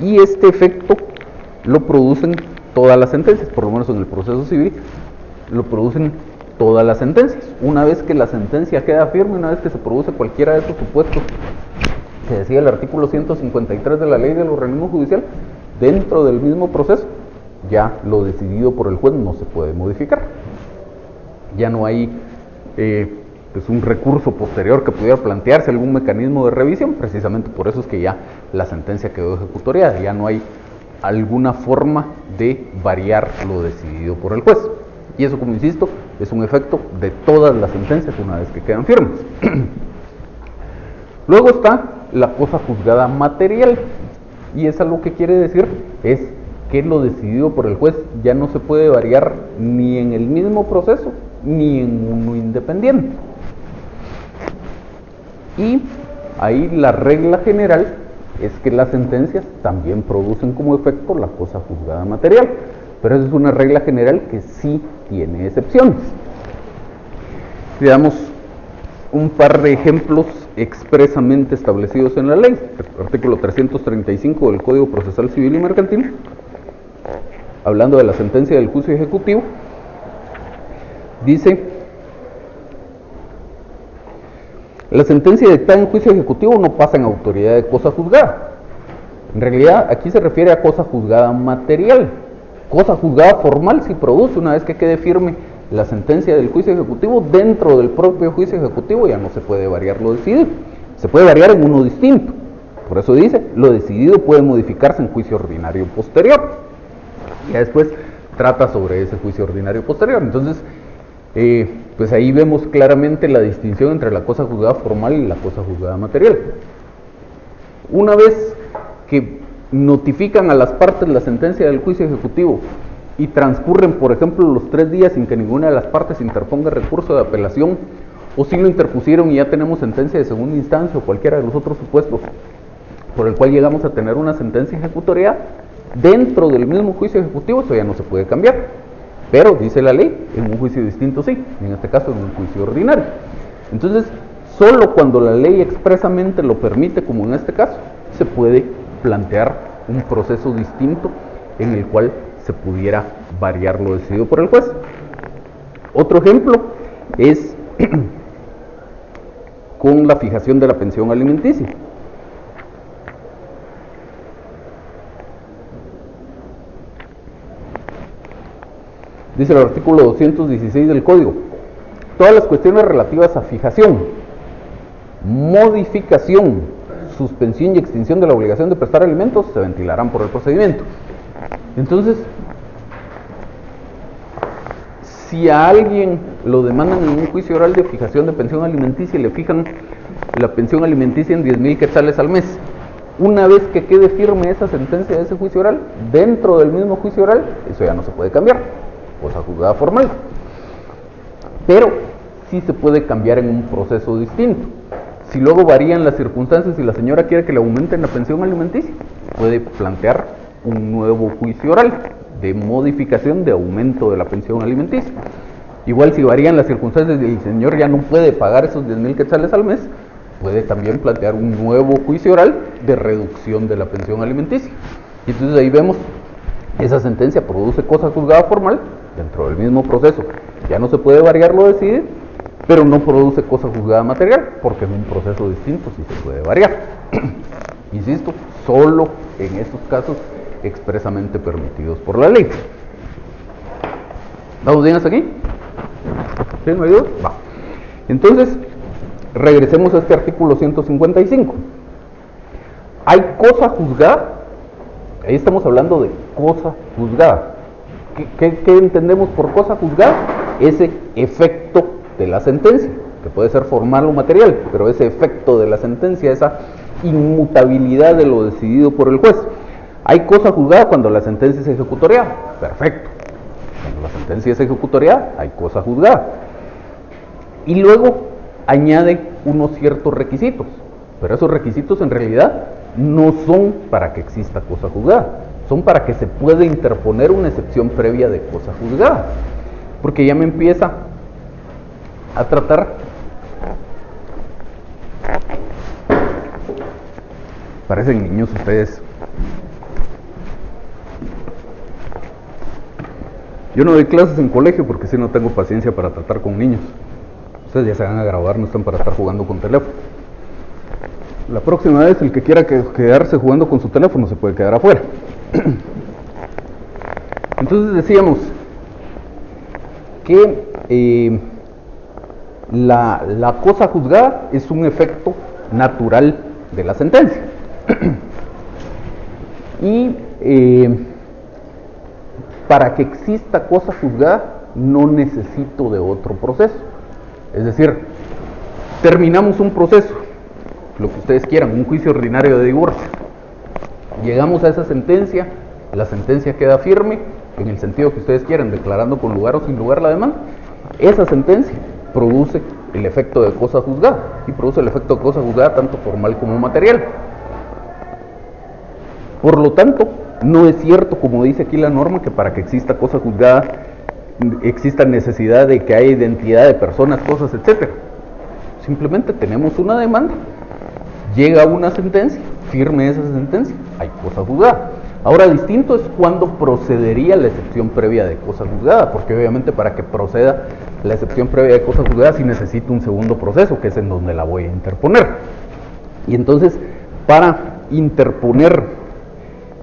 y este efecto lo producen todas las sentencias, por lo menos en el proceso civil, lo producen todas las sentencias. Una vez que la sentencia queda firme, una vez que se produce cualquiera de esos supuestos que decía el artículo 153 de la Ley del Organismo Judicial, dentro del mismo proceso, ya lo decidido por el juez no se puede modificar. Ya no hay pues un recurso posterior que pudiera plantearse, algún mecanismo de revisión. Precisamente por eso es que ya la sentencia quedó ejecutoriada, ya no hay alguna forma de variar lo decidido por el juez. Y eso, como insisto, es un efecto de todas las sentencias una vez que quedan firmes. Luego está la cosa juzgada material, y esa lo que quiere decir es que lo decidido por el juez ya no se puede variar ni en el mismo proceso ni en uno independiente. Y ahí la regla general es que las sentencias también producen como efecto la cosa juzgada material, pero esa es una regla general que sí tiene excepciones. Veamos un par de ejemplos expresamente establecidos en la ley. El artículo 335 del Código Procesal Civil y Mercantil, hablando de la sentencia del juicio ejecutivo, dice: la sentencia dictada en juicio ejecutivo no pasa en autoridad de cosa juzgada. En realidad aquí se refiere a cosa juzgada material. Cosa juzgada formal si produce, una vez que quede firme la sentencia del juicio ejecutivo, dentro del propio juicio ejecutivo ya no se puede variar lo decidido, se puede variar en uno distinto. Por eso dice, lo decidido puede modificarse en juicio ordinario posterior. Y después trata sobre ese juicio ordinario posterior. Entonces, pues ahí vemos claramente la distinción entre la cosa juzgada formal y la cosa juzgada material. Una vez que notifican a las partes la sentencia del juicio ejecutivo y transcurren, por ejemplo, los 3 días sin que ninguna de las partes interponga recurso de apelación, o si lo interpusieron y ya tenemos sentencia de segunda instancia o cualquiera de los otros supuestos por el cual llegamos a tener una sentencia ejecutoriada dentro del mismo juicio ejecutivo, eso ya no se puede cambiar. Pero, dice la ley, en un juicio distinto sí, en este caso en un juicio ordinario. Entonces, solo cuando la ley expresamente lo permite, como en este caso, se puede plantear un proceso distinto en el cual se pudiera variar lo decidido por el juez. Otro ejemplo es con la fijación de la pensión alimenticia. Dice el artículo 216 del Código: todas las cuestiones relativas a fijación, modificación, suspensión y extinción de la obligación de prestar alimentos se ventilarán por el procedimiento. Entonces, si a alguien lo demandan en un juicio oral de fijación de pensión alimenticia y le fijan la pensión alimenticia en 10,000 quetzales al mes, una vez que quede firme esa sentencia de ese juicio oral, dentro del mismo juicio oral, eso ya no se puede cambiar, cosa juzgada formal. Pero sí se puede cambiar en un proceso distinto. Si luego varían las circunstancias y la señora quiere que le aumenten la pensión alimenticia, puede plantear un nuevo juicio oral de modificación, de aumento de la pensión alimenticia. Igual, si varían las circunstancias y el señor ya no puede pagar esos 10,000 quetzales al mes, puede también plantear un nuevo juicio oral de reducción de la pensión alimenticia. Y entonces ahí vemos, esa sentencia produce cosa juzgada formal dentro del mismo proceso. Ya no se puede variar lo decidido, pero no produce cosa juzgada material, porque en un proceso distinto sí se puede variar. Insisto, solo en esos casos expresamente permitidos por la ley. ¿Vamos bien hasta aquí? ¿Sí? ¿No hay duda? Va. Entonces, regresemos a este artículo 155. Hay cosa juzgada, ahí estamos hablando de cosa juzgada. ¿Qué entendemos por cosa juzgada? Ese efecto de la sentencia, que puede ser formal o material, pero ese efecto de la sentencia, esa inmutabilidad de lo decidido por el juez. Hay cosa juzgada cuando la sentencia es ejecutoriada. Perfecto. Cuando la sentencia es ejecutoriada, hay cosa juzgada. Y luego añade unos ciertos requisitos, pero esos requisitos en realidad no son para que exista cosa juzgada, son para que se pueda interponer una excepción previa de cosa juzgada, porque ya me empieza a tratar parecen niños ustedes. Yo no doy clases en colegio porque si no tengo paciencia para tratar con niños. Ustedes ya se van a graduar, no están para estar jugando con teléfono. La próxima vez el que quiera quedarse jugando con su teléfono se puede quedar afuera. Entonces decíamos que la cosa juzgada es un efecto natural de la sentencia. Y para que exista cosa juzgada no necesito de otro proceso. Es decir, terminamos un proceso, lo que ustedes quieran, un juicio ordinario de divorcio. Llegamos a esa sentencia, la sentencia queda firme, en el sentido que ustedes quieran, declarando con lugar o sin lugar la demanda. Esa sentencia produce el efecto de cosa juzgada, y produce el efecto de cosa juzgada tanto formal como material. Por lo tanto, no es cierto, como dice aquí la norma, que para que exista cosa juzgada exista necesidad de que haya identidad de personas, cosas, etc. Simplemente tenemos una demanda, llega una sentencia, firme esa sentencia, hay cosa juzgada. Ahora, distinto es cuando procedería la excepción previa de cosa juzgada, porque obviamente para que proceda la excepción previa de cosa juzgada sí necesito un segundo proceso, que es en donde la voy a interponer. Y entonces, para interponer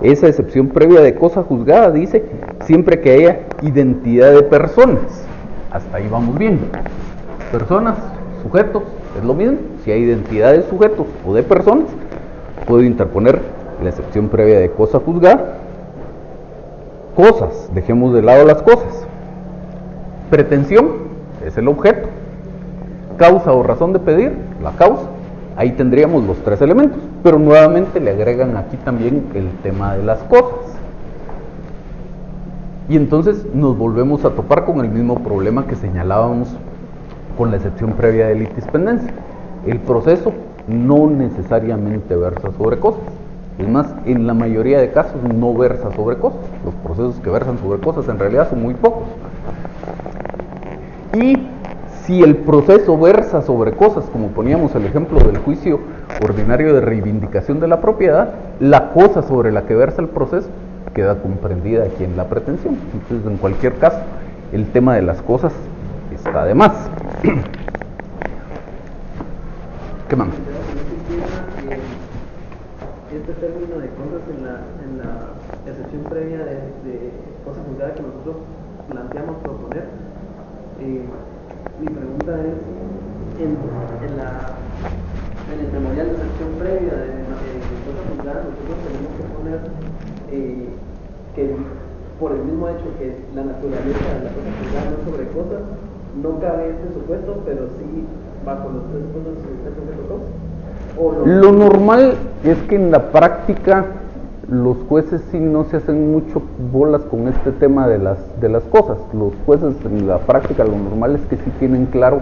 esa excepción previa de cosa juzgada, dice, siempre que haya identidad de personas. Hasta ahí vamos bien. Personas, sujetos, es lo mismo. Si hay identidad de sujetos o de personas, puedo interponer la excepción previa de cosa juzgada. Cosas, dejemos de lado las cosas. Pretensión es el objeto. Causa o razón de pedir, la causa. Ahí tendríamos los tres elementos, pero nuevamente le agregan aquí también el tema de las cosas. Y entonces nos volvemos a topar con el mismo problema que señalábamos con la excepción previa de litispendencia. El proceso no necesariamente versa sobre cosas. Es más, en la mayoría de casos no versa sobre cosas. Los procesos que versan sobre cosas en realidad son muy pocos. Y si el proceso versa sobre cosas, como poníamos el ejemplo del juicio ordinario de reivindicación de la propiedad, la cosa sobre la que versa el proceso queda comprendida aquí en la pretensión. Entonces, en cualquier caso, el tema de las cosas está de más. ¿Qué más? Este término de cosas en la excepción previa de cosa juzgada que nosotros planteamos proponer, mi pregunta es, en el memorial de excepción previa de cosa juzgada, nosotros tenemos que poner que por el mismo hecho que la naturaleza de la cosa juzgada no es sobre cosas, no cabe este supuesto, pero sí bajo los tres supuestos está sujeto 2. Lo normal es que en la práctica los jueces sí no se hacen mucho bolas con este tema de las cosas. Los jueces en la práctica lo normal es que sí tienen claro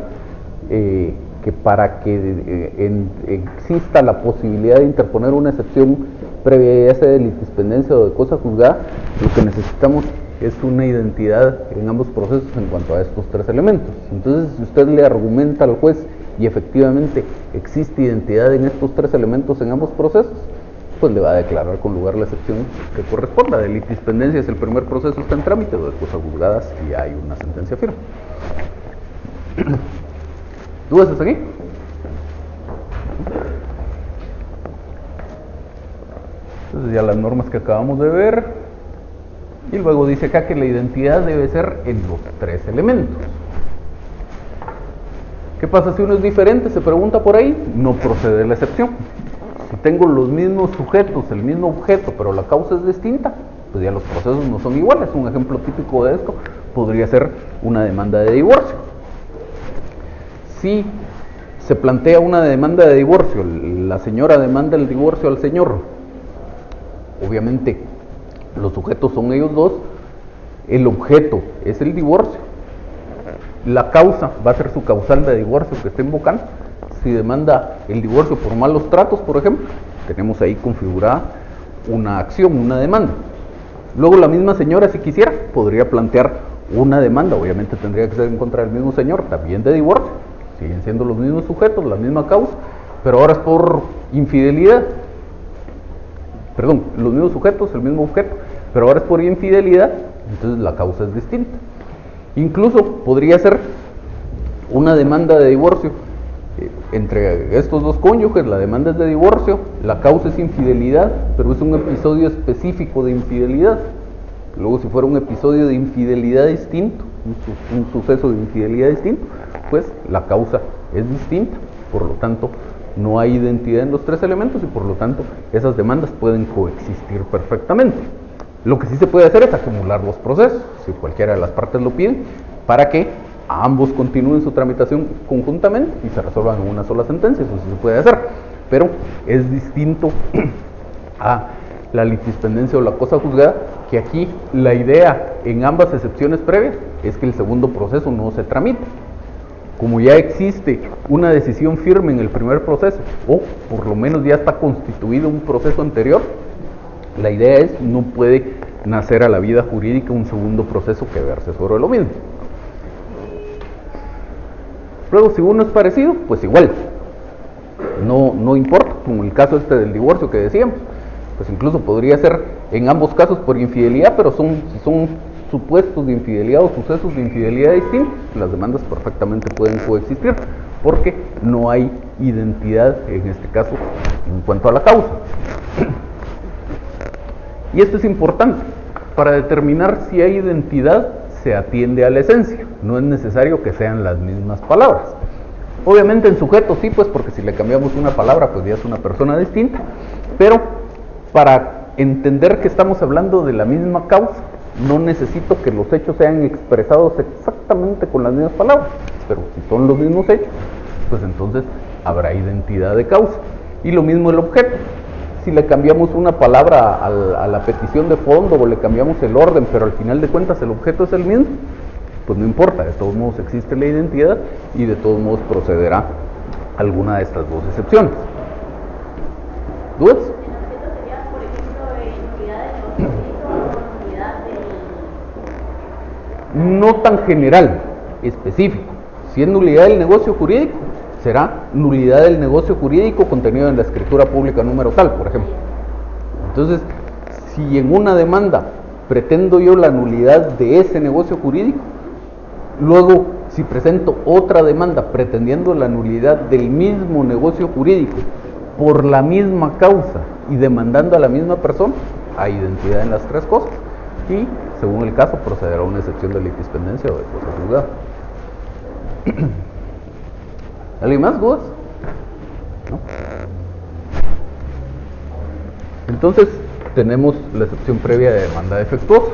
que para que exista la posibilidad de interponer una excepción previa, ya sea de litispendencia o de cosa juzgada, lo que necesitamos es una identidad en ambos procesos en cuanto a estos tres elementos. Entonces, si usted le argumenta al juez y efectivamente existe identidad en estos tres elementos en ambos procesos, pues le va a declarar con lugar la excepción que corresponda. De litispendencia, si el primer proceso está en trámite, o de cosas juzgadas y hay una sentencia firme. ¿Dudas hasta aquí? Entonces ya las normas que acabamos de ver. Y luego dice acá que la identidad debe ser en los tres elementos. ¿Qué pasa si uno es diferente? Se pregunta por ahí. No procede la excepción. Si tengo los mismos sujetos, el mismo objeto, pero la causa es distinta, pues ya los procesos no son iguales. Un ejemplo típico de esto podría ser una demanda de divorcio. Si se plantea una demanda de divorcio, la señora demanda el divorcio al señor, obviamente los sujetos son ellos dos, el objeto es el divorcio, la causa va a ser su causal de divorcio que está invocando. Si demanda el divorcio por malos tratos, por ejemplo, tenemos ahí configurada una acción, una demanda. Luego la misma señora, si quisiera, podría plantear una demanda, obviamente tendría que ser en contra del mismo señor, también de divorcio. Siguen siendo los mismos sujetos, la misma causa, pero ahora es por infidelidad. Perdón, los mismos sujetos, el mismo objeto, pero ahora es por infidelidad Entonces la causa es distinta. Incluso podría ser una demanda de divorcio entre estos dos cónyuges, la demanda es de divorcio, la causa es infidelidad, pero es un episodio específico de infidelidad. Luego, si fuera un episodio de infidelidad distinto, un suceso de infidelidad distinto, pues la causa es distinta. Por lo tanto, no hay identidad en los tres elementos y por lo tanto esas demandas pueden coexistir perfectamente. Lo que sí se puede hacer es acumular los procesos, si cualquiera de las partes lo pide, para que ambos continúen su tramitación conjuntamente y se resuelvan en una sola sentencia. Eso sí se puede hacer, pero es distinto a la litispendencia o la cosa juzgada, que aquí la idea en ambas excepciones previas es que el segundo proceso no se tramite. Como ya existe una decisión firme en el primer proceso, o por lo menos ya está constituido un proceso anterior, la idea es, no puede nacer a la vida jurídica un segundo proceso que verse sobre lo mismo. Luego, si uno es parecido, pues igual, no importa, como el caso este del divorcio que decíamos, pues incluso podría ser en ambos casos por infidelidad, pero si son supuestos de infidelidad o sucesos de infidelidad distintos, las demandas perfectamente pueden coexistir, porque no hay identidad en este caso en cuanto a la causa. Y esto es importante, para determinar si hay identidad se atiende a la esencia, no es necesario que sean las mismas palabras. Obviamente en sujeto sí, pues porque si le cambiamos una palabra pues ya es una persona distinta, pero para entender que estamos hablando de la misma causa, no necesito que los hechos sean expresados exactamente con las mismas palabras, pero si son los mismos hechos, pues entonces habrá identidad de causa. Y lo mismo el objeto. Si le cambiamos una palabra a la petición de fondo o le cambiamos el orden, pero al final de cuentas el objeto es el mismo, pues no importa, de todos modos existe la identidad y de todos modos procederá alguna de estas dos excepciones. ¿Dudas? No tan general, específico. Si es nulidad del negocio jurídico, será nulidad del negocio jurídico contenido en la escritura pública número tal, por ejemplo. Entonces, si en una demanda pretendo yo la nulidad de ese negocio jurídico, luego si presento otra demanda pretendiendo la nulidad del mismo negocio jurídico por la misma causa y demandando a la misma persona, hay identidad en las tres cosas y según el caso procederá una excepción de litispendencia o de cosa juzgada. ¿Alguien más? ¿Dudas? ¿No? Entonces tenemos la excepción previa de demanda defectuosa.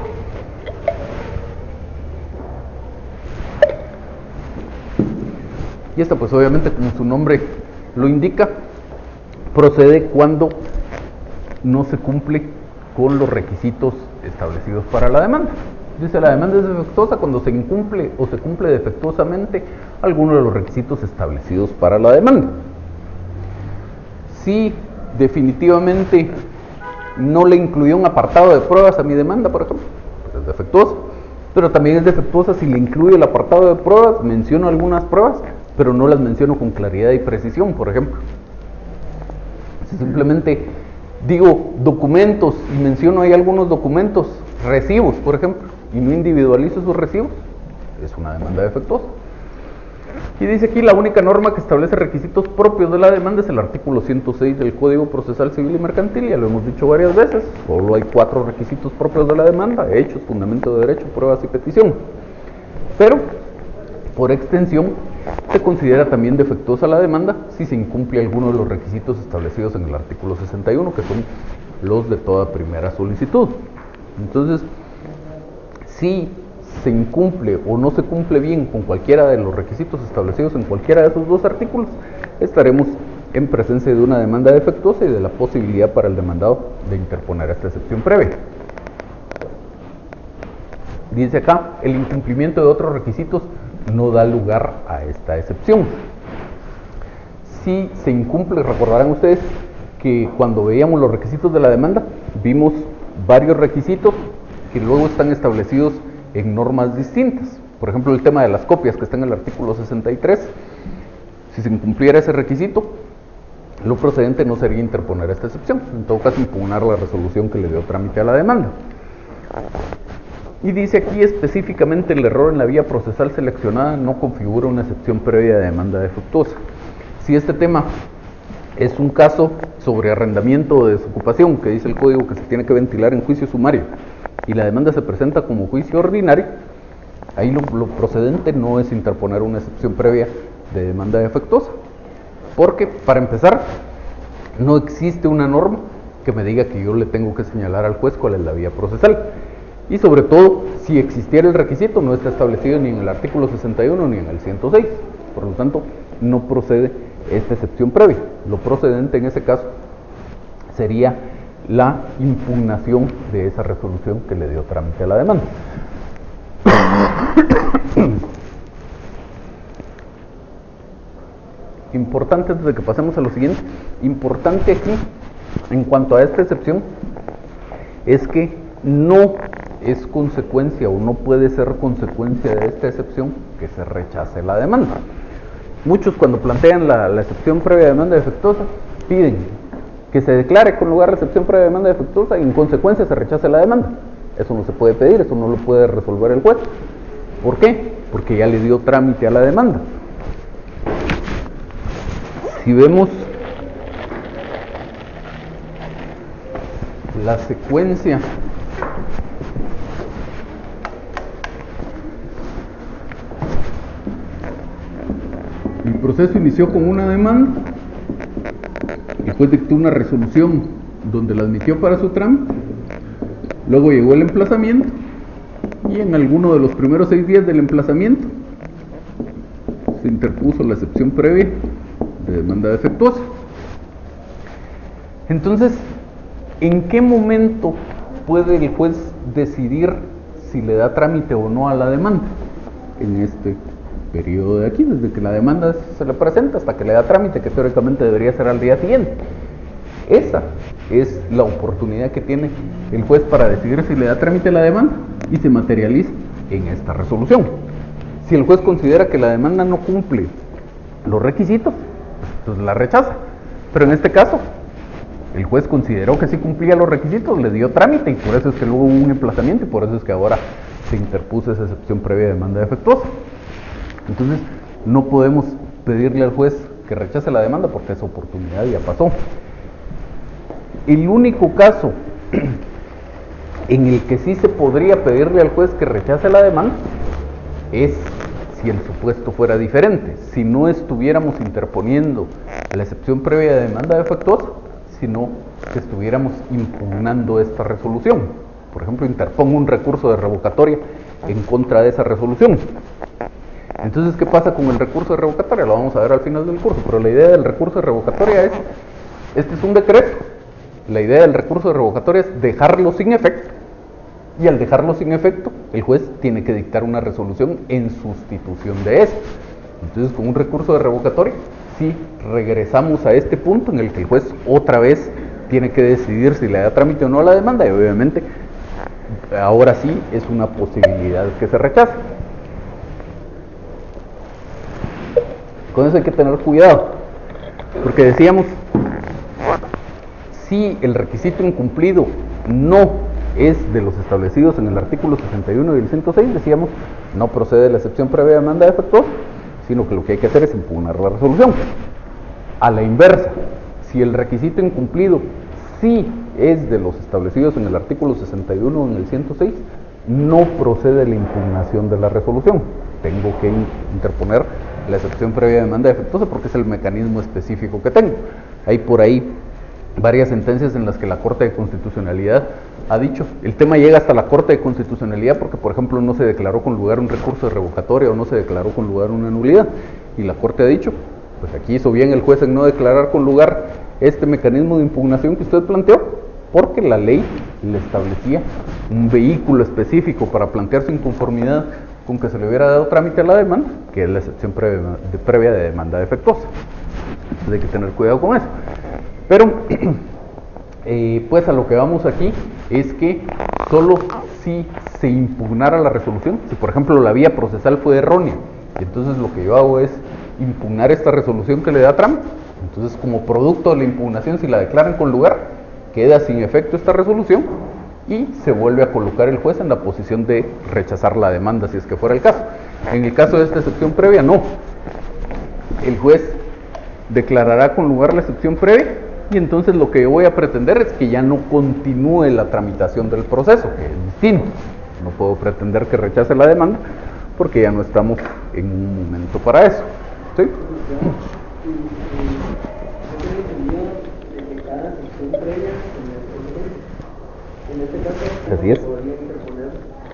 Y esta pues obviamente, como su nombre lo indica, procede cuando no se cumple con los requisitos establecidos para la demanda. Dice, la demanda es defectuosa cuando se incumple o se cumple defectuosamente alguno de los requisitos establecidos para la demanda. Si definitivamente no le incluyó un apartado de pruebas a mi demanda, por ejemplo, pues es defectuosa. Pero también es defectuosa si le incluye el apartado de pruebas, menciono algunas pruebas, pero no las menciono con claridad y precisión, por ejemplo. Si simplemente digo documentos y menciono ahí algunos documentos, recibos, por ejemplo, y no individualizo esos recibos, es una demanda defectuosa. Y dice aquí, la única norma que establece requisitos propios de la demanda es el artículo 106 del Código Procesal Civil y Mercantil, ya lo hemos dicho varias veces, solo hay 4 requisitos propios de la demanda: hechos, fundamento de derecho, pruebas y petición. Pero, por extensión, se considera también defectuosa la demanda si se incumple alguno de los requisitos establecidos en el artículo 61, que son los de toda primera solicitud. Entonces, si se incumple o no se cumple bien con cualquiera de los requisitos establecidos en cualquiera de esos dos artículos, estaremos en presencia de una demanda defectuosa y de la posibilidad para el demandado de interponer esta excepción previa. Dice acá, el incumplimiento de otros requisitos no da lugar a esta excepción. Si se incumple, recordarán ustedes que cuando veíamos los requisitos de la demanda, vimos varios requisitos que luego están establecidos en normas distintas. Por ejemplo, el tema de las copias que está en el artículo 63. Si se incumpliera ese requisito, lo procedente no sería interponer esta excepción, en todo caso impugnar la resolución que le dio trámite a la demanda. Y dice aquí específicamente el error en la vía procesal seleccionada no configura una excepción previa de demanda defectuosa. Si este tema es un caso sobre arrendamiento o desocupación, que dice el código que se tiene que ventilar en juicio sumario, y la demanda se presenta como juicio ordinario, ahí lo procedente no es interponer una excepción previa de demanda defectuosa, porque para empezar no existe una norma que me diga que yo le tengo que señalar al juez cuál es la vía procesal. Y sobre todo, si existiera el requisito, no está establecido ni en el artículo 61 ni en el 106. Por lo tanto, no procede esta excepción previa. Lo procedente en ese caso sería la impugnación de esa resolución que le dio trámite a la demanda. Importante, antes de que pasemos a lo siguiente, importante aquí, en cuanto a esta excepción, es que no es consecuencia o no puede ser consecuencia de esta excepción que se rechace la demanda. Muchos, cuando plantean la excepción previa de demanda defectuosa, piden que se declare con lugar la excepción previa de demanda defectuosa y en consecuencia se rechace la demanda. Eso no se puede pedir, eso no lo puede resolver el juez. ¿Por qué? Porque ya le dio trámite a la demanda. Si vemos la secuencia el proceso inició con una demanda, el juez dictó una resolución donde la admitió para su trámite, luego llegó el emplazamiento y en alguno de los primeros 6 días del emplazamiento se interpuso la excepción previa de demanda defectuosa. Entonces, ¿en qué momento puede el juez decidir si le da trámite o no a la demanda? En este periodo de aquí, desde que la demanda se le presenta hasta que le da trámite, que teóricamente debería ser al día siguiente. Esa es la oportunidad que tiene el juez para decidir si le da trámite a la demanda y se materializa en esta resolución. Si el juez considera que la demanda no cumple los requisitos, entonces la rechaza. Pero en este caso, el juez consideró que sí cumplía los requisitos, le dio trámite y por eso es que luego hubo un emplazamiento y por eso es que ahora se interpuso esa excepción previa de demanda defectuosa. Entonces, no podemos pedirle al juez que rechace la demanda porque esa oportunidad ya pasó. El único caso en el que sí se podría pedirle al juez que rechace la demanda es si el supuesto fuera diferente, si no estuviéramos interponiendo la excepción previa de demanda defectuosa, sino que estuviéramos impugnando esta resolución. Por ejemplo, interpongo un recurso de revocatoria en contra de esa resolución. Entonces, ¿qué pasa con el recurso de revocatoria? Lo vamos a ver al final del curso, pero la idea del recurso de revocatoria es, este es un decreto, la idea del recurso de revocatoria es dejarlo sin efecto, y al dejarlo sin efecto, el juez tiene que dictar una resolución en sustitución de eso. Entonces, con un recurso de revocatoria, sí regresamos a este punto en el que el juez otra vez tiene que decidir si le da trámite o no a la demanda, y obviamente, ahora sí es una posibilidad que se rechace. Con eso hay que tener cuidado, porque decíamos, si el requisito incumplido no es de los establecidos en el artículo 61 y el 106, decíamos, no procede la excepción previa de demanda defectuosa, sino que lo que hay que hacer es impugnar la resolución. A la inversa, si el requisito incumplido sí es de los establecidos en el artículo 61 o en el 106, no procede la impugnación de la resolución. Tengo que interponer la excepción previa de demanda defectuosa porque es el mecanismo específico que tengo. Hay por ahí varias sentencias en las que la Corte de Constitucionalidad ha dicho, el tema llega hasta la Corte de Constitucionalidad porque, por ejemplo, no se declaró con lugar un recurso de revocatoria o no se declaró con lugar una nulidad, y la Corte ha dicho, pues aquí hizo bien el juez en no declarar con lugar este mecanismo de impugnación que usted planteó, porque la ley le establecía un vehículo específico para plantear su inconformidad con que se le hubiera dado trámite a la demanda, que es la excepción previa de demanda defectuosa. Entonces hay que tener cuidado con eso. Pero, pues a lo que vamos aquí es que solo si se impugnara la resolución, si por ejemplo la vía procesal fue errónea, entonces lo que yo hago es impugnar esta resolución que le da trámite. Entonces, como producto de la impugnación, si la declaran con lugar, queda sin efecto esta resolución y se vuelve a colocar el juez en la posición de rechazar la demanda si es que fuera el caso. En el caso de esta excepción previa, no. El juez declarará con lugar la excepción previa y entonces lo que yo voy a pretender es que ya no continúe la tramitación del proceso, que es distinto. No puedo pretender que rechace la demanda porque ya no estamos en un momento para eso. ¿Sí? En este caso, así es.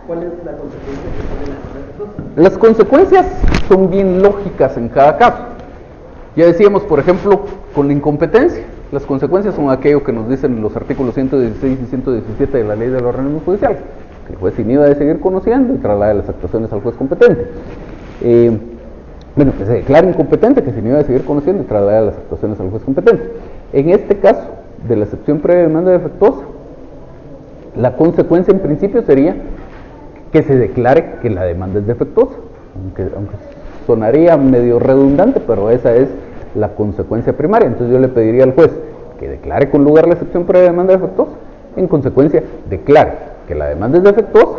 ¿Cuál es la consecuencia que tiene la demanda defectuosa? Las consecuencias son bien lógicas en cada caso. Ya decíamos, por ejemplo, con la incompetencia, las consecuencias son aquello que nos dicen los artículos 116 y 117 de la Ley del Organismo Judicial, que el juez inhiba de seguir conociendo y traslade las actuaciones al juez competente. Bueno, que se declara incompetente, que se inhiba de seguir conociendo y traslade las actuaciones al juez competente. En este caso, de la excepción previa de demanda defectuosa, la consecuencia en principio sería que se declare que la demanda es defectuosa, aunque sonaría medio redundante, pero esa es la consecuencia primaria. Entonces yo le pediría al juez que declare con lugar la excepción previa de demanda defectuosa, en consecuencia declare que la demanda es defectuosa,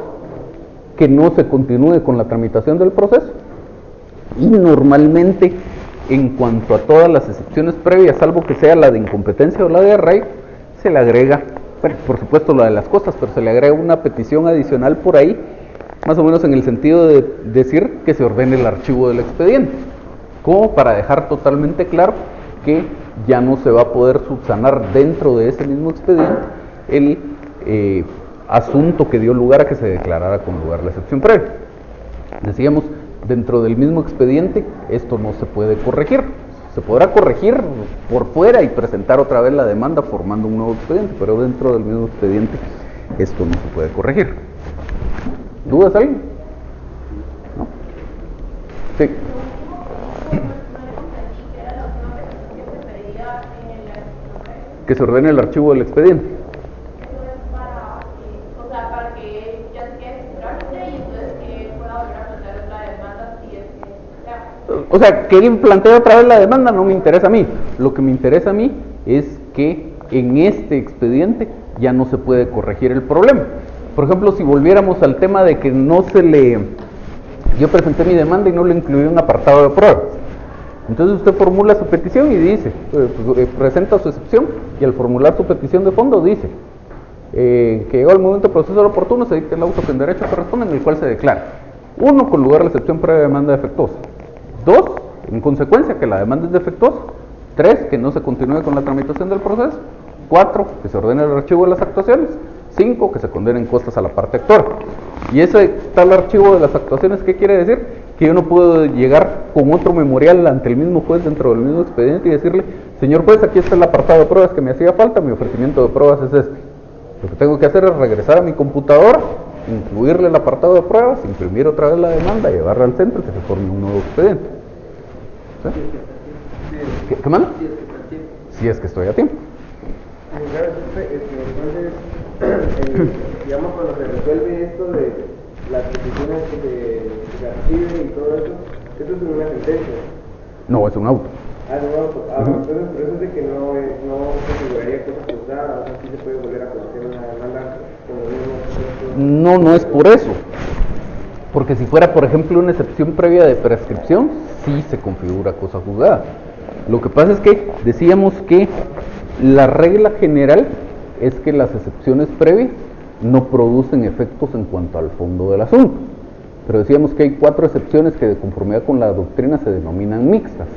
que no se continúe con la tramitación del proceso, y normalmente en cuanto a todas las excepciones previas, salvo que sea la de incompetencia o la de arraigo, se le agrega, bueno, por supuesto la de las costas, pero se le agrega una petición adicional por ahí, más o menos en el sentido de decir que se ordene el archivo del expediente, como para dejar totalmente claro que ya no se va a poder subsanar dentro de ese mismo expediente el asunto que dio lugar a que se declarara con lugar la excepción previa. Decíamos, dentro del mismo expediente esto no se puede corregir. Se podrá corregir por fuera y presentar otra vez la demanda formando un nuevo expediente, pero dentro del mismo expediente esto no se puede corregir. ¿Dudas alguien? ¿No? Sí. Que se ordene el archivo del expediente. Para que ya se quede sin trámite y entonces que pueda volver a plantear la demanda si es que O sea, que él plantee otra vez la demanda no me interesa a mí. Lo que me interesa a mí es que en este expediente ya no se puede corregir el problema. Por ejemplo, si volviéramos al tema de que no se le... Yo presenté mi demanda y no le incluí un apartado de pruebas. Entonces usted formula su petición y dice, presenta su excepción y al formular su petición de fondo dice que llegó el momento procesal oportuno, se dicta el auto que en derecho corresponde en el cual se declara: 1, con lugar la excepción previa de demanda defectuosa; 2, en consecuencia que la demanda es defectuosa; 3, que no se continúe con la tramitación del proceso; 4, que se ordene el archivo de las actuaciones; 5, que se condenen costas a la parte actora. Y ese tal archivo de las actuaciones, ¿qué quiere decir? Que yo no puedo llegar con otro memorial ante el mismo juez dentro del mismo expediente y decirle: señor juez, aquí está el apartado de pruebas que me hacía falta, mi ofrecimiento de pruebas es este. Lo que tengo que hacer es regresar a mi computadora, incluirle el apartado de pruebas, imprimir otra vez la demanda, llevarla al centro y que se forme un nuevo expediente. ¿Sí? ¿Qué manda? Si es que estoy a tiempo. Entonces, digamos, cuando se resuelve esto de las peticiones que se archiven y todo eso es una sentencia. No, es un auto. Es un auto. Entonces, por eso es de que no se configuraría cosa juzgada, o sea, sí se puede volver a conocer una demanda con los mismos. No es por eso. Porque si fuera, por ejemplo, una excepción previa de prescripción, sí se configura cosa juzgada. Lo que pasa es que decíamos que la regla general es que las excepciones previas no producen efectos en cuanto al fondo del asunto. Pero decíamos que hay 4 excepciones que de conformidad con la doctrina se denominan mixtas: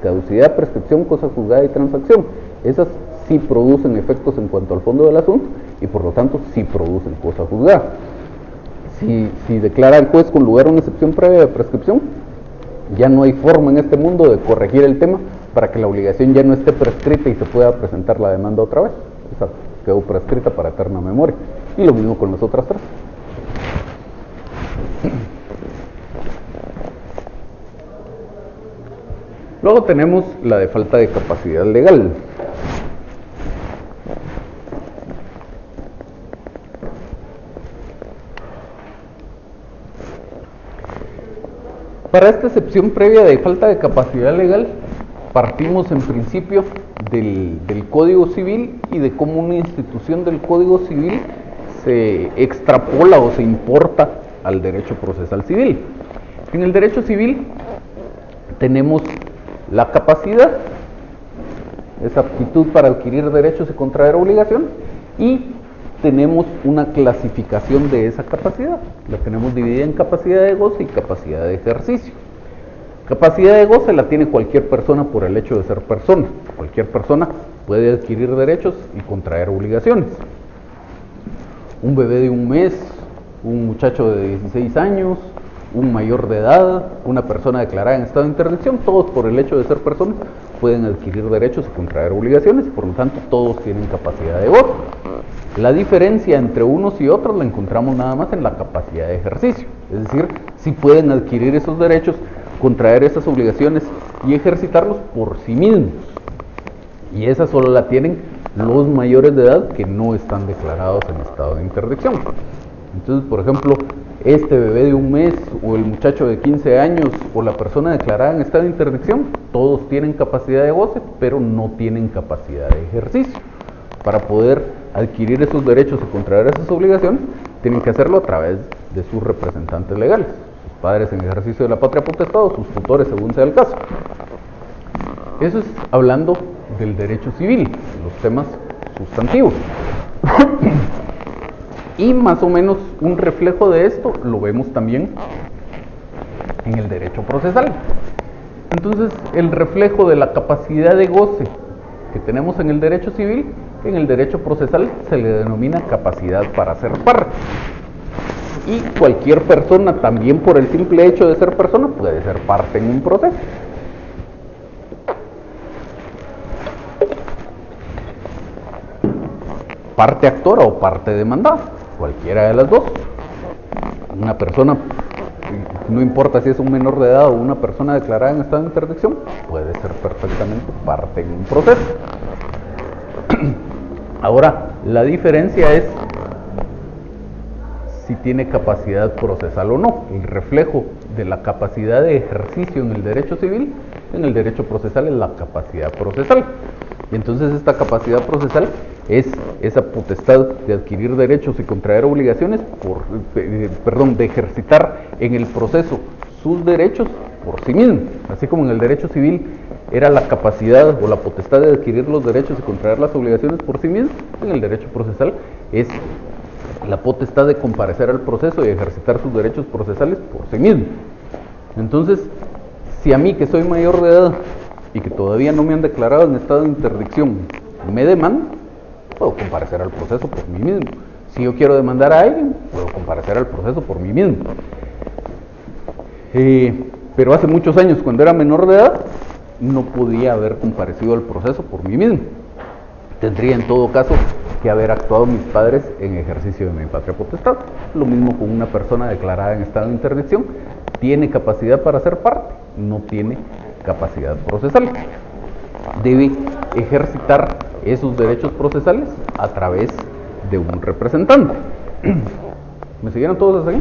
caducidad, prescripción, cosa juzgada y transacción. Esas sí producen efectos en cuanto al fondo del asunto y por lo tanto sí producen cosa juzgada. Si declara el juez con lugar una excepción previa de prescripción, ya no hay forma en este mundo de corregir el tema para que la obligación ya no esté prescrita y se pueda presentar la demanda otra vez. Esa quedó prescrita para eterna memoria. Y lo mismo con las otras 3. Luego tenemos la de falta de capacidad legal. Para esta excepción previa de falta de capacidad legal, partimos en principio del Código Civil y de cómo una institución del Código Civil se extrapola o se importa al derecho procesal civil. En el derecho civil tenemos la capacidad, esa aptitud para adquirir derechos y contraer obligación, y tenemos una clasificación de esa capacidad. La tenemos dividida en capacidad de goce y capacidad de ejercicio. Capacidad de goce la tiene cualquier persona por el hecho de ser persona. Cualquier persona puede adquirir derechos y contraer obligaciones. Un bebé de un mes, un muchacho de 16 años, un mayor de edad, una persona declarada en estado de interdicción, todos por el hecho de ser personas pueden adquirir derechos y contraer obligaciones y por lo tanto todos tienen capacidad de goce. La diferencia entre unos y otros la encontramos nada más en la capacidad de ejercicio, es decir, si pueden adquirir esos derechos, contraer esas obligaciones y ejercitarlos por sí mismos. Y esa solo la tienen los mayores de edad que no están declarados en estado de interdicción. Entonces, por ejemplo, este bebé de un mes o el muchacho de 15 años o la persona declarada en estado de interdicción, todos tienen capacidad de goce, pero no tienen capacidad de ejercicio. Para poder adquirir esos derechos y contraer esas obligaciones, tienen que hacerlo a través de sus representantes legales, sus padres en ejercicio de la patria potestad o sus tutores según sea el caso. Eso es hablando del derecho civil, los temas sustantivos. Y más o menos un reflejo de esto lo vemos también en el derecho procesal. Entonces, el reflejo de la capacidad de goce que tenemos en el derecho civil, en el derecho procesal se le denomina capacidad para ser parte. Y cualquier persona, también por el simple hecho de ser persona, puede ser parte en un proceso. Parte actora o parte demandada, cualquiera de las dos. Una persona, no importa si es un menor de edad o una persona declarada en estado de interdicción, puede ser perfectamente parte en un proceso. Ahora, la diferencia es si tiene capacidad procesal o no. El reflejo de la capacidad de ejercicio en el derecho civil, en el derecho procesal es la capacidad procesal. Y entonces esta capacidad procesal es esa potestad de adquirir derechos y contraer obligaciones, de ejercitar en el proceso sus derechos por sí mismo. Así como en el derecho civil era la capacidad o la potestad de adquirir los derechos y contraer las obligaciones por sí mismo, en el derecho procesal es la potestad de comparecer al proceso y ejercitar sus derechos procesales por sí mismo. Entonces, si a mí, que soy mayor de edad y que todavía no me han declarado en estado de interdicción, me demandan, puedo comparecer al proceso por mí mismo. Si yo quiero demandar a alguien, puedo comparecer al proceso por mí mismo. Pero hace muchos años, cuando era menor de edad, no podía haber comparecido al proceso por mí mismo. Tendría en todo caso que haber actuado mis padres en ejercicio de mi patria potestad. Lo mismo con una persona declarada en estado de interdicción, tiene capacidad para ser parte, no tiene capacidad procesal. Debe ejercitar esos derechos procesales a través de un representante. ¿Me siguieron todos hasta aquí?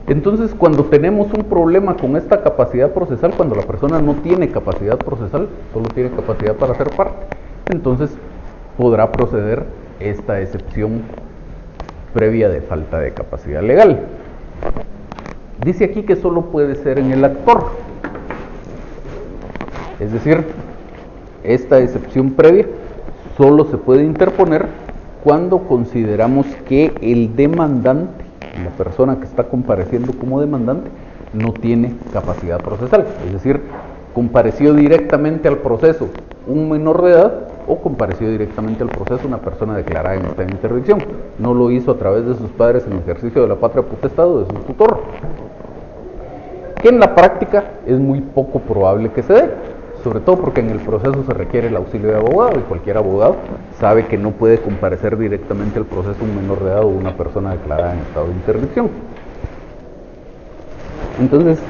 Entonces, cuando tenemos un problema con esta capacidad procesal, cuando la persona no tiene capacidad procesal, solo tiene capacidad para ser parte, entonces podrá proceder esta excepción previa de falta de capacidad legal. Dice aquí que solo puede ser en el actor. Es decir, esta excepción previa solo se puede interponer cuando consideramos que el demandante, la persona que está compareciendo como demandante, no tiene capacidad procesal. Es decir, compareció directamente al proceso un menor de edad o compareció directamente al proceso una persona declarada en esta interdicción. No lo hizo a través de sus padres en ejercicio de la patria potestad o de su tutor. Que en la práctica es muy poco probable que se dé, sobre todo porque en el proceso se requiere el auxilio de abogado y cualquier abogado sabe que no puede comparecer directamente al proceso un menor de edad o una persona declarada en estado de interdicción. Entonces,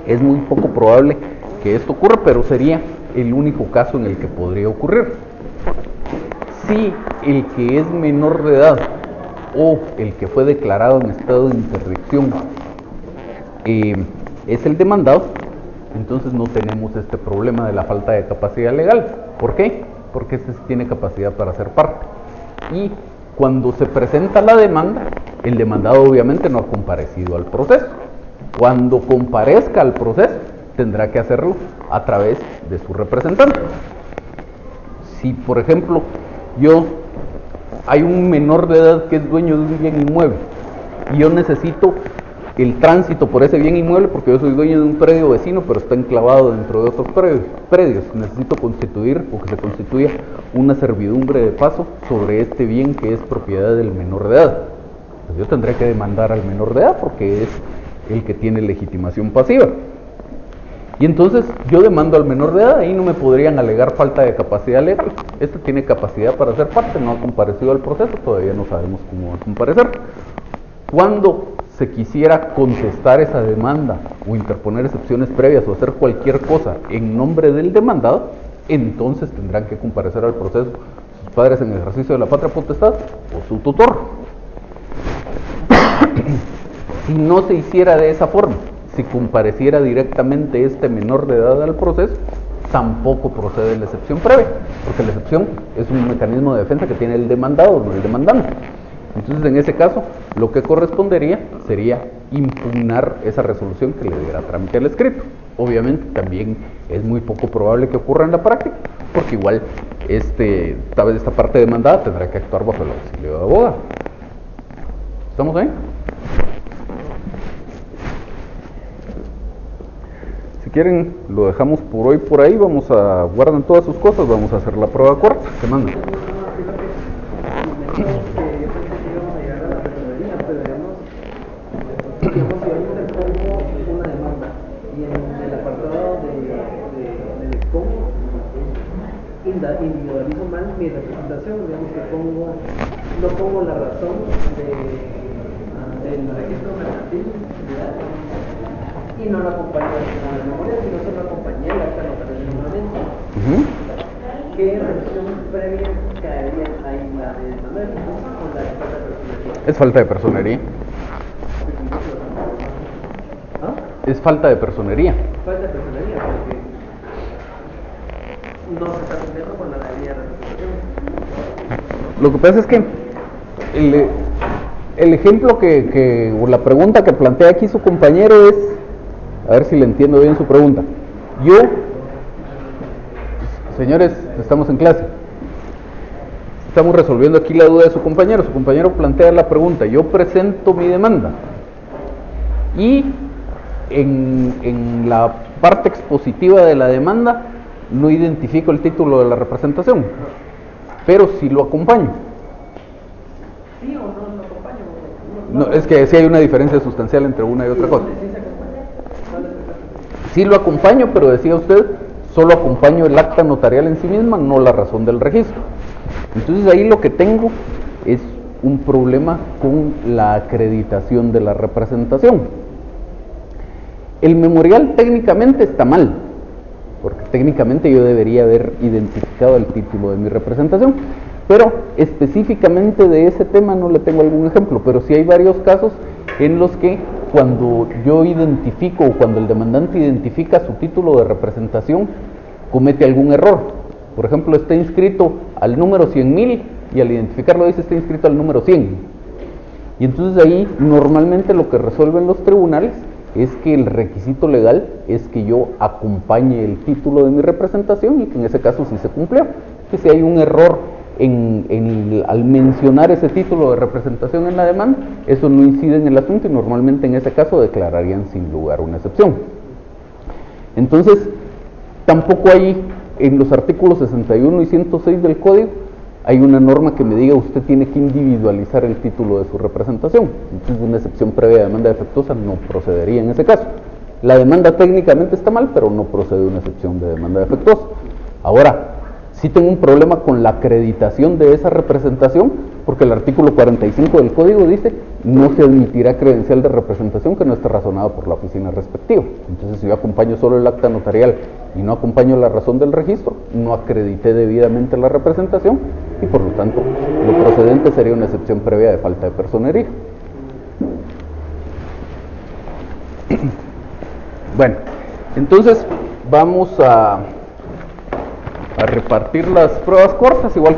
es muy poco probable que esto ocurra, pero sería el único caso en el que podría ocurrir. Si el que es menor de edad o el que fue declarado en estado de interdicción es el demandado, entonces no tenemos este problema de la falta de capacidad legal. ¿Por qué? Porque este sí tiene capacidad para ser parte. y cuando se presenta la demanda, el demandado obviamente no ha comparecido al proceso. Cuando comparezca al proceso, tendrá que hacerlo a través de su representante. Si, por ejemplo, hay un menor de edad que es dueño de un bien inmueble y yo necesito el tránsito por ese bien inmueble porque yo soy dueño de un predio vecino pero está enclavado dentro de otros predios, necesito constituir o que se constituya una servidumbre de paso sobre este bien que es propiedad del menor de edad. Pues yo tendré que demandar al menor de edad porque es el que tiene legitimación pasiva. Y entonces yo demando al menor de edad, ahí no me podrían alegar falta de capacidad legal. Este tiene capacidad para ser parte, no ha comparecido al proceso, todavía no sabemos cómo va a comparecer. Cuando se quisiera contestar esa demanda o interponer excepciones previas o hacer cualquier cosa en nombre del demandado, entonces tendrán que comparecer al proceso sus padres en ejercicio de la patria potestad o su tutor. Si no se hiciera de esa forma, si compareciera directamente este menor de edad al proceso, tampoco procede la excepción previa, porque la excepción es un mecanismo de defensa que tiene el demandado, no el demandante. Entonces, en ese caso, lo que correspondería sería impugnar esa resolución que le diera trámite al escrito. Obviamente, también es muy poco probable que ocurra en la práctica, porque igual tal vez esta parte demandada tendrá que actuar bajo el auxilio de abogado. ¿Estamos ahí? Si quieren, lo dejamos por hoy por ahí, guardan todas sus cosas, vamos a hacer la prueba corta. ¿Qué manda? Una demanda y en el apartado del expongo individualizo mal mi representación, digamos que no pongo la razón del registro mercantil y no lo acompaño a la memoria, sino solo acompañé la acta notarial de nombramiento. ¿Qué resolución previa caería ahí, la de demanda de ejecución o la de falta de personería? Es falta de personería. Es falta de personería. Falta de personería, porque no se está cumpliendo con la ley de representación. Lo que pasa es que el ejemplo o la pregunta que plantea aquí su compañero es, a ver si le entiendo bien su pregunta. Señores, estamos en clase. Estamos resolviendo aquí la duda de su compañero. Su compañero plantea la pregunta, yo presento mi demanda y en la parte expositiva de la demanda no identifico el título de la representación, pero sí lo acompaño. ¿Sí o no lo acompaño? No, es que sí hay una diferencia sustancial entre una y otra cosa. Sí lo acompaño, pero decía usted, solo acompaño el acta notarial en sí misma, no la razón del registro. Entonces ahí lo que tengo es un problema con la acreditación de la representación. El memorial técnicamente está mal, porque técnicamente yo debería haber identificado el título de mi representación, pero específicamente de ese tema no le tengo algún ejemplo, pero sí hay varios casos en los que cuando yo identifico o cuando el demandante identifica su título de representación, comete algún error. Por ejemplo, está inscrito al número 100.000 y al identificarlo dice está inscrito al número 100. Y entonces ahí normalmente lo que resuelven los tribunales es que el requisito legal es que yo acompañe el título de mi representación y que en ese caso sí se cumplió. Que si hay un error al mencionar ese título de representación en la demanda, eso no incide en el asunto y normalmente en ese caso declararían sin lugar una excepción. Entonces, tampoco hay en los artículos 61 y 106 del Código hay una norma que me diga usted tiene que individualizar el título de su representación. Entonces una excepción previa de demanda defectuosa no procedería en ese caso. La demanda técnicamente está mal, pero no procede una excepción de demanda defectuosa. Ahora, sí tengo un problema con la acreditación de esa representación, porque el artículo 45 del Código dice no se admitirá credencial de representación que no esté razonada por la oficina respectiva. Entonces, si yo acompaño solo el acta notarial y no acompaño la razón del registro, no acredité debidamente la representación y por lo tanto lo procedente sería una excepción previa de falta de personería. Bueno, entonces vamos a repartir las pruebas cortas, igual que